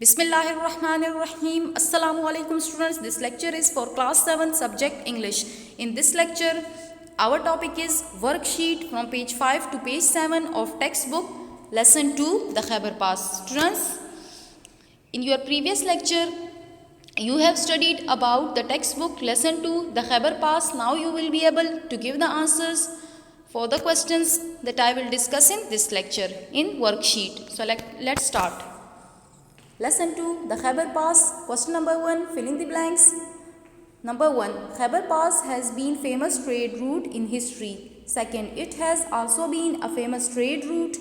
Bismillahirrahmanirrahim. Assalamu alaikum students. This lecture is for class 7 subject English. In this lecture, our topic is worksheet from page 5 to page 7 of textbook lesson 2 the Khyber Pass. Students, in your previous lecture, you have studied about the textbook lesson 2 the Khyber Pass. Now you will be able to give the answers for the questions that I will discuss in this lecture in worksheet. So let's start. Lesson 2 the Khyber Pass. Question number 1, fill in the blanks. Number 1, Khyber Pass has been famous trade route in history. Second, it has also been a famous trade route.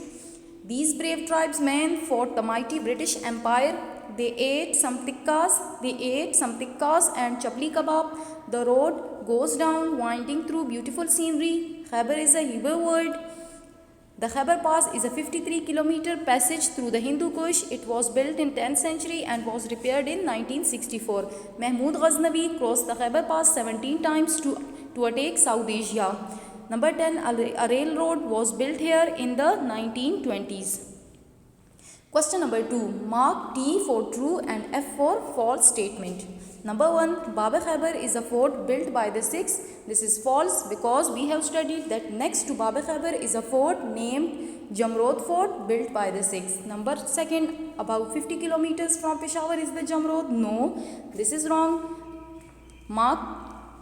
These brave tribesmen fought the mighty British Empire. They ate some tikkas and chapli kebab. The road goes down winding through beautiful scenery. Khyber is a Hebrew word. The Khyber Pass is a 53-kilometer passage through the Hindu Kush. It was built in 10th century and was repaired in 1964. Mahmud Ghaznavi crossed the Khyber Pass 17 times to attack South Asia. Number 10, a railroad was built here in the 1920s. Question number 2, mark T for true and F for false statement. Number 1, Bab Khyber is a fort built by the Sikhs. This is false because we have studied that next to Bab Khyber is a fort named Jamrod Fort built by the Sikhs. Number 2, about 50 kilometers from Peshawar is the Jamrod. No, this is wrong. Mark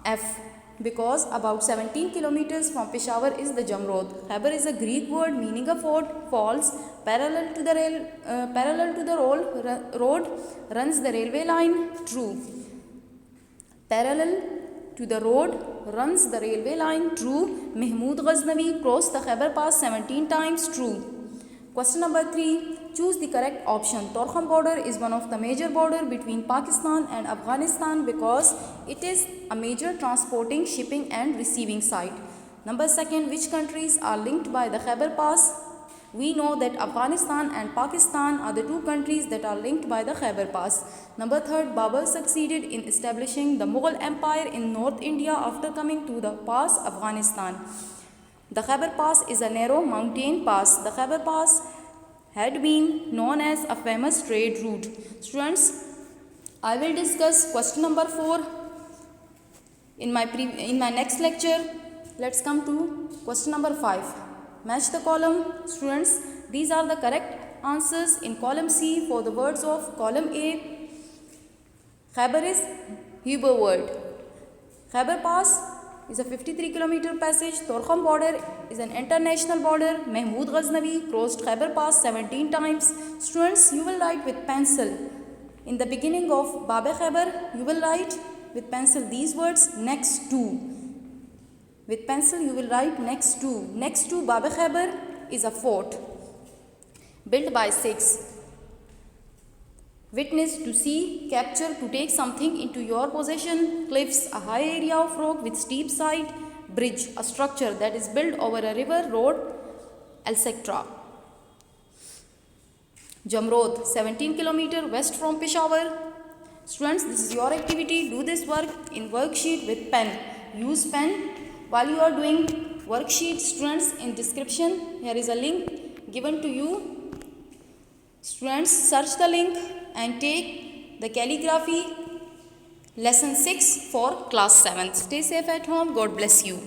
F because about 17 kilometers from Peshawar is the Jamrod. Khyber is a Greek word meaning a fort. False. Parallel to the road runs the railway line. True. Parallel to the road runs the railway line. True. Mahmud Ghaznavi crossed the Khyber Pass 17 times. True. Question number 3. Choose the correct option. Torkham border is one of the major border between Pakistan and Afghanistan because it is a major transporting, shipping and receiving site. Number 2. Which countries are linked by the Khyber Pass? We know that Afghanistan and Pakistan are the two countries that are linked by the Khyber Pass. Number 3, Babur succeeded in establishing the Mughal Empire in North India after coming to the pass Afghanistan. The Khyber Pass is a narrow mountain pass. The Khyber Pass had been known as a famous trade route. Students, I will discuss question number 4 in my next lecture. Let's come to question number 5. Match the column. Students, these are the correct answers in column C for the words of column A. Khyber is Hebrew word. Khyber Pass is a 53-kilometer passage. Torkham border is an international border. Mahmud Ghaznavi crossed Khyber Pass 17 times. Students, you will write with pencil. In the beginning of Bab Khyber, you will write with pencil these words next to. With pencil you will write next to. Next to Bab Khyber is a fort built by Sikhs. Witness, to see, capture, to take something into your possession. Cliffs, a high area of rock with steep side. Bridge, a structure that is built over a river, road, etc. Jamrod, 17 km west from Peshawar. Students, this is your activity. Do this work in worksheet with pen. Use pen while you are doing worksheet. Students, in description here is a link given to you. Students, search the link and take the calligraphy lesson 6 for class 7. Stay safe at home. God bless you.